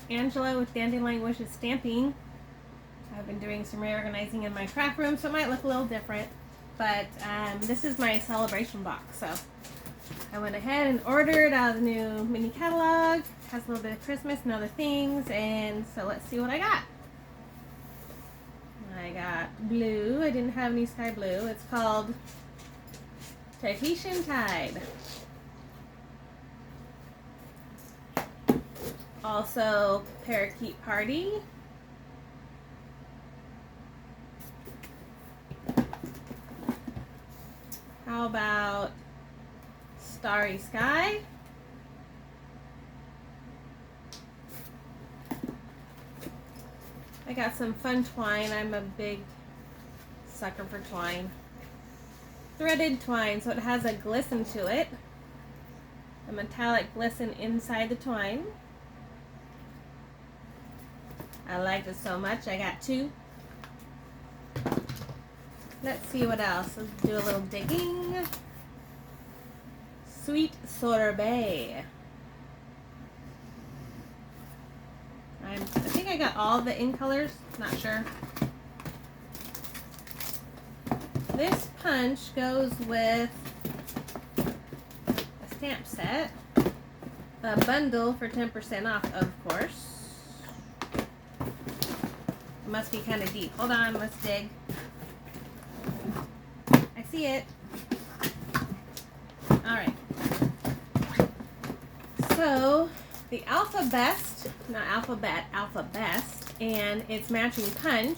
Angela with Dandelion Wishes Stamping. I've been doing some reorganizing in my craft room, so it might look a little different. But this is my celebration box, so I went ahead and ordered out the new mini catalog. Has a little bit of Christmas and other things, and so let's see what I got. I got blue. I didn't have any sky blue. It's called Tahitian Tide. Also, Parakeet Party. How about Starry Sky? I got some fun twine. I'm a big sucker for twine. Threaded twine, so it has a glisten to it. A metallic glisten inside the twine. I liked it so much, I got 2. Let's see what else. Let's do a little digging. Sweet Sorbet. I think I got all the in colors, not sure. This punch goes with a stamp set, a bundle for 10% off, of course. It must be kind of deep. Hold on, let's dig. I see it. Alright. So, the Alpha Best, not Alphabet, Alpha Best, and its matching punch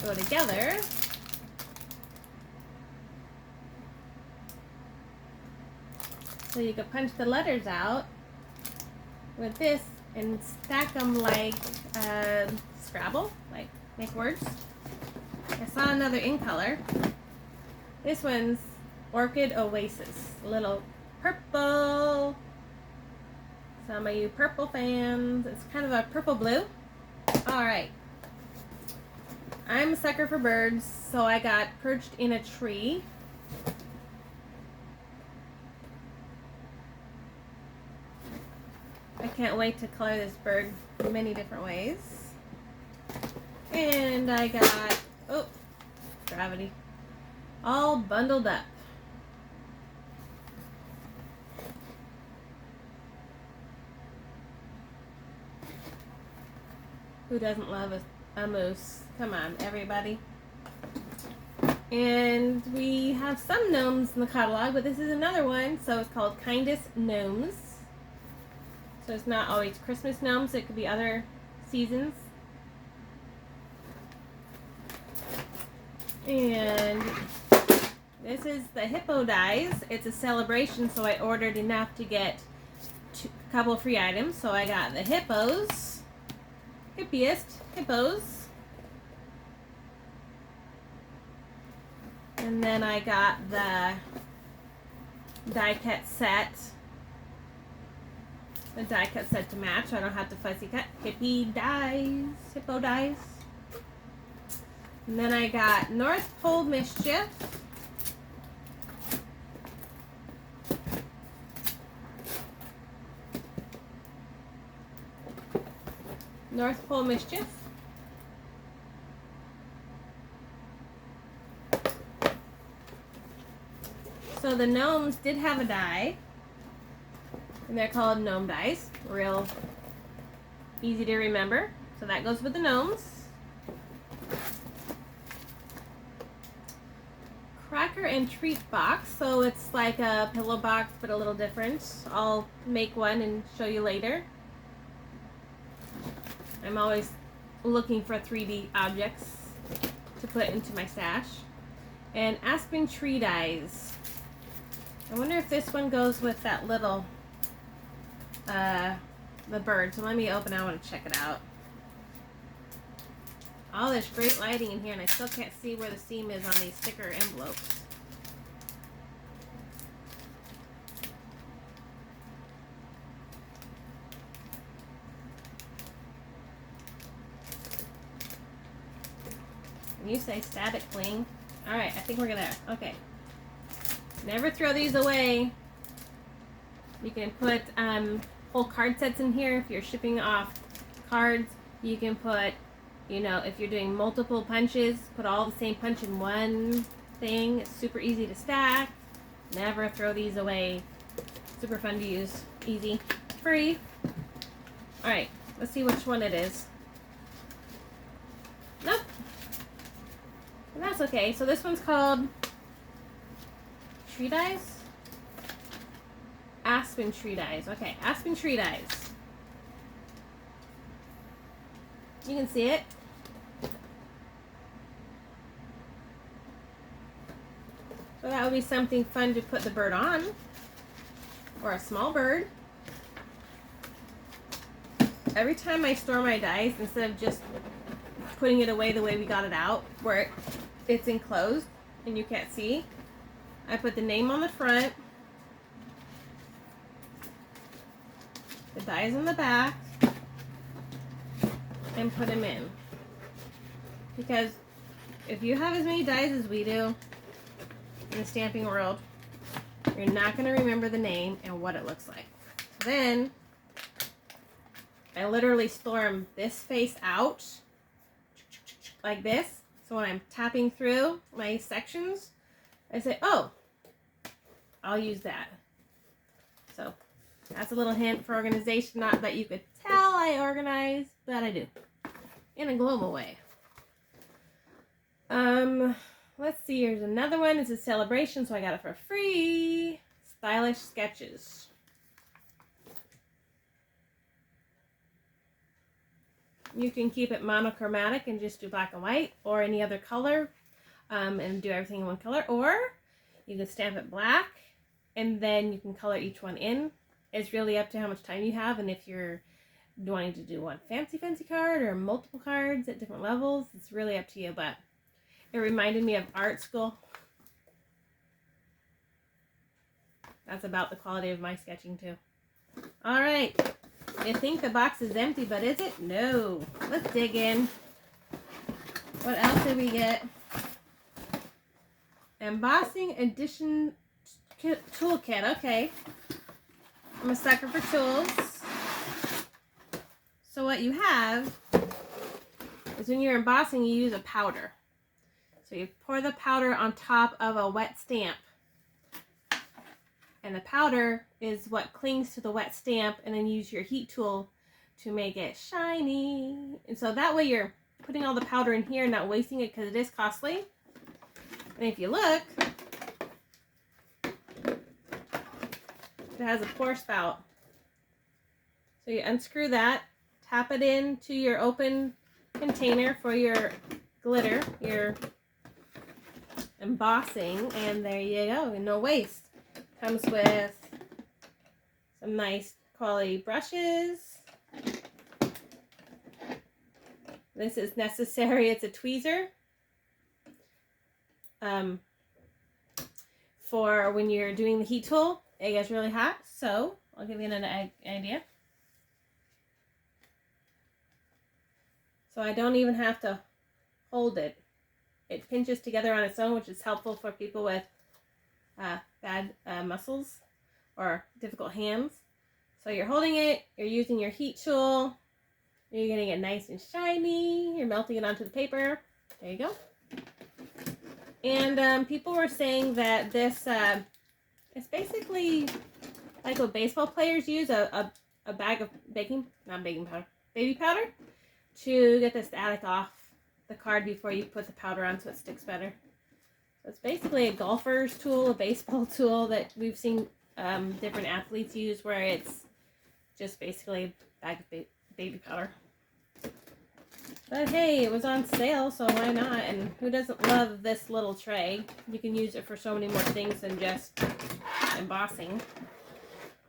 go together. So you can punch the letters out with this and stack them like Scrabble, like make words. I saw another in color. This one's Orchid Oasis, a little purple. Some of you purple fans. It's kind of a purple blue. Alright. I'm a sucker for birds, so I got Perched in a Tree. I can't wait to color this bird many different ways. And I got, oh, gravity, all bundled up. Who doesn't love a moose? Come on, everybody. And we have some gnomes in the catalog, but this is another one, so it's called Kindest Gnomes. So it's not always Christmas gnomes, it could be other seasons. And this is the hippo dies. It's a celebration, so I ordered enough to get a couple of free items. So I got the hippos, hippiest hippos. And then I got the die cut set. The die cut set to match, so I don't have to fussy cut. Hippo dies. And then I got North Pole Mischief. North Pole Mischief. So the gnomes did have a die. And they're called gnome dies. Real easy to remember. So that goes with the gnomes. Cracker and treat box. So it's like a pillow box, but a little different. I'll make one and show you later. I'm always looking for 3D objects to put into my stash. And aspen tree dies. I wonder if this one goes with that little the bird. So let me open it. I want to check it out. Oh, there's great lighting in here, and I still can't see where the seam is on these sticker envelopes. And you say static cling. Alright, I think we're there. Okay. Never throw these away. You can put whole card sets in here. If you're shipping off cards, you can put, you know, if you're doing multiple punches, put all the same punch in one thing. It's super easy to stack. Never throw these away. Super fun to use. Easy. Free. Alright, let's see which one it is. Nope. And that's okay. So this one's called Tree Dies? Aspen Tree Dies. Okay, Aspen Tree Dies. You can see it. So that would be something fun to put the bird on. Or a small bird. Every time I store my dice, instead of just putting it away the way we got it out, where it's enclosed and you can't see, I put the name on the front, the dies in the back, and put them in. Because if you have as many dies as we do in the stamping world, you're not going to remember the name and what it looks like. Then I literally store them this face out like this. So when I'm tapping through my sections, I say, oh, I'll use that. So that's a little hint for organization. Not that you could tell I organize, but I do. In a global way. Let's see, here's another one. It's a celebration, so I got it for free. Stylish Sketches. You can keep it monochromatic and just do black and white or any other color and do everything in one color. Or you can stamp it black and then you can color each one in. It's really up to how much time you have, and if you're wanting to do one fancy card or multiple cards at different levels, it's really up to you. But it reminded me of art school. That's about the quality of my sketching too. All right. You think the box is empty, but is it? No. Let's dig in. What else did we get? Embossing Edition Toolkit. Okay. I'm a sucker for tools. So what you have is when you're embossing, you use a powder. So you pour the powder on top of a wet stamp. And the powder is what clings to the wet stamp, and then use your heat tool to make it shiny. And so that way you're putting all the powder in here and not wasting it, because it is costly. And if you look, it has a pour spout. So you unscrew that, tap it into your open container for your glitter, your embossing, and there you go, and no waste. Comes with some nice quality brushes. This is necessary. It's a tweezer for when you're doing the heat tool. It gets really hot, so I'll give you an idea. So I don't even have to hold it. It pinches together on its own, which is helpful for people with bad muscles or difficult hands. So you're holding it, you're using your heat tool, you're getting it nice and shiny, you're melting it onto the paper. There you go. And people were saying that this it's basically like what baseball players use, a bag of baby powder to get the static off the card before you put the powder on so it sticks better. So it's basically a golfer's tool, a baseball tool that we've seen different athletes use, where it's just basically a bag of baby powder. But hey, it was on sale, so why not? And who doesn't love this little tray? You can use it for so many more things than just embossing.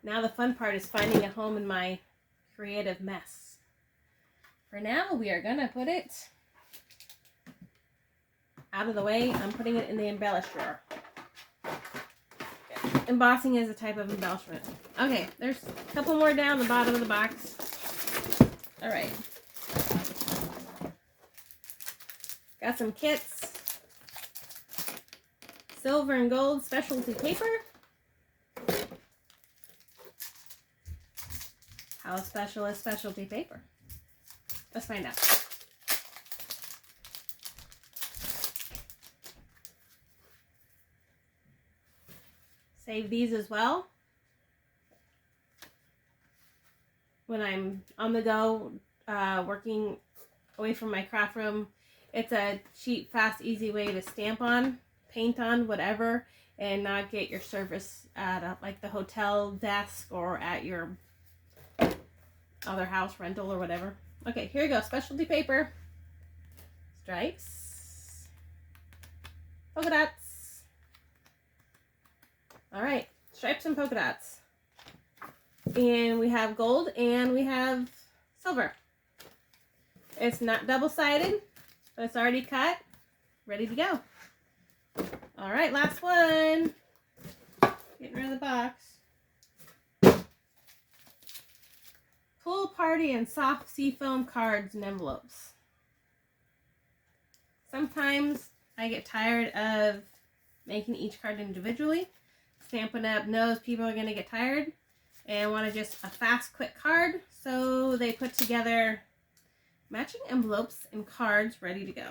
Now the fun part is finding a home in my creative mess. For now, we are gonna put it out of the way. I'm putting it in the embellish drawer. Okay. Embossing is a type of embellishment. Okay, there's a couple more down the bottom of the box. All right. Got some kits. Silver and gold specialty paper. How special is specialty paper? Let's find out. Save these as well. When I'm on the go, working away from my craft room, it's a cheap, fast, easy way to stamp on, paint on, whatever, and not get your service at like the hotel desk or at your other house rental or whatever. Okay, here we go. Specialty paper. Stripes. Polka dots. All right, stripes and polka dots. And we have gold and we have silver. It's not double-sided, but it's already cut, ready to go. All right, last one. Getting rid of the box. Pool party and soft seafoam cards and envelopes. Sometimes I get tired of making each card individually. Stampin' Up knows people are going to get tired and want just a fast, quick card. So they put together matching envelopes and cards ready to go.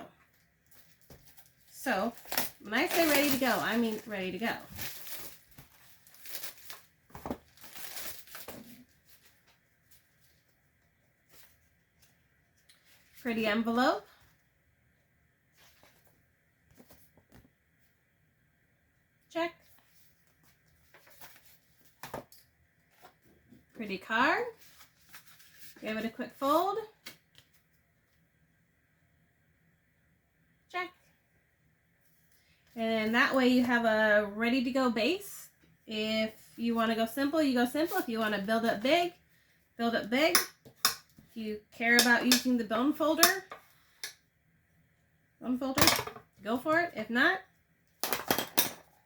So when I say ready to go, I mean ready to go. Pretty envelope. Check. Pretty card. Give it a quick fold. Check. And that way you have a ready to go base. If you want to go simple, you go simple. If you want to build up big, build up big. If you care about using the bone folder, go for it. If not,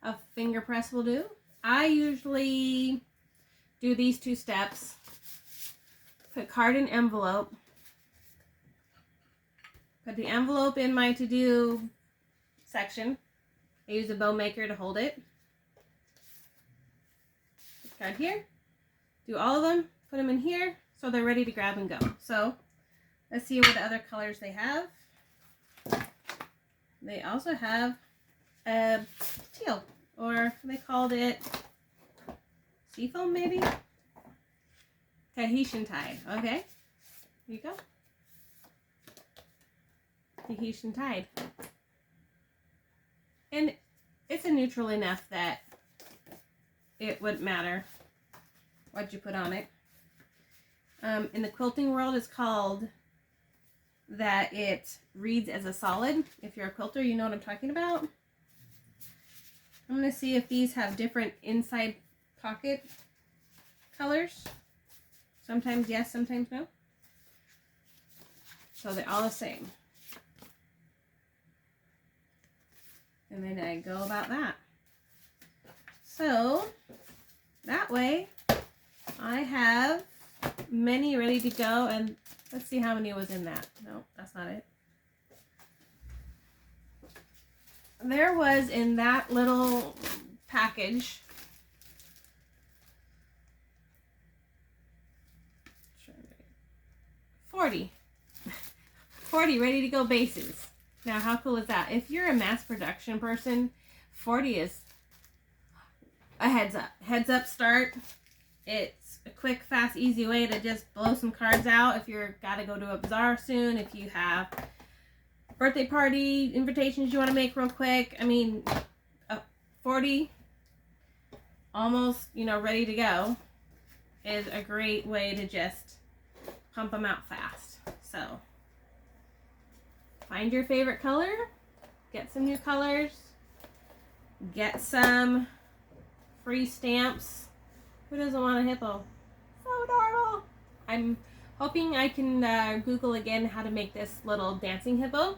a finger press will do. I usually do these two steps. Put card in envelope. Put the envelope in my to-do section. I use a bow maker to hold it. Put the card here. Do all of them. Put them in here so they're ready to grab and go. So let's see what other colors they have. They also have a teal, or they called it seafoam maybe? Tahitian tide. Okay. Here you go. Tahitian tide. And it's a neutral enough that it wouldn't matter what you put on it. In the quilting world, it's called that it reads as a solid. If you're a quilter, you know what I'm talking about. I'm going to see if these have different inside pocket colors. Sometimes yes, sometimes no. So they're all the same. And then I go about that. So that way I have many ready to go, and let's see how many was in that. No, that's not it. There was in that little package 40 ready to go bases. Now how cool is that? If you're a mass production person, 40 is a heads up start. It's a quick, fast, easy way to just blow some cards out if you're gotta go to a bazaar soon, if you have birthday party invitations you want to make real quick. I mean, 40 almost, ready to go is a great way to just pump them out fast. So find your favorite color, get some new colors, get some free stamps. Who doesn't want a hippo? So adorable. I'm hoping I can Google again how to make this little dancing hippo.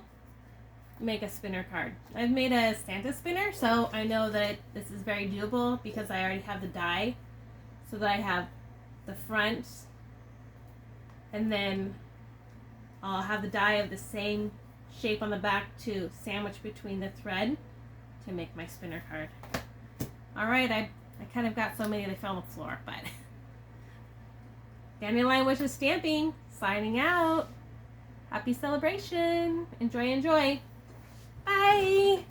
Make a spinner card. I've made a Santa spinner, so I know that this is very doable because I already have the die, so that I have the front, and then I'll have the die of the same shape on the back to sandwich between the thread to make my spinner card. Alright, I kind of got so many they fell on the floor, but Dandelion Wishes Stamping, signing out. Happy celebration. Enjoy, enjoy. Bye.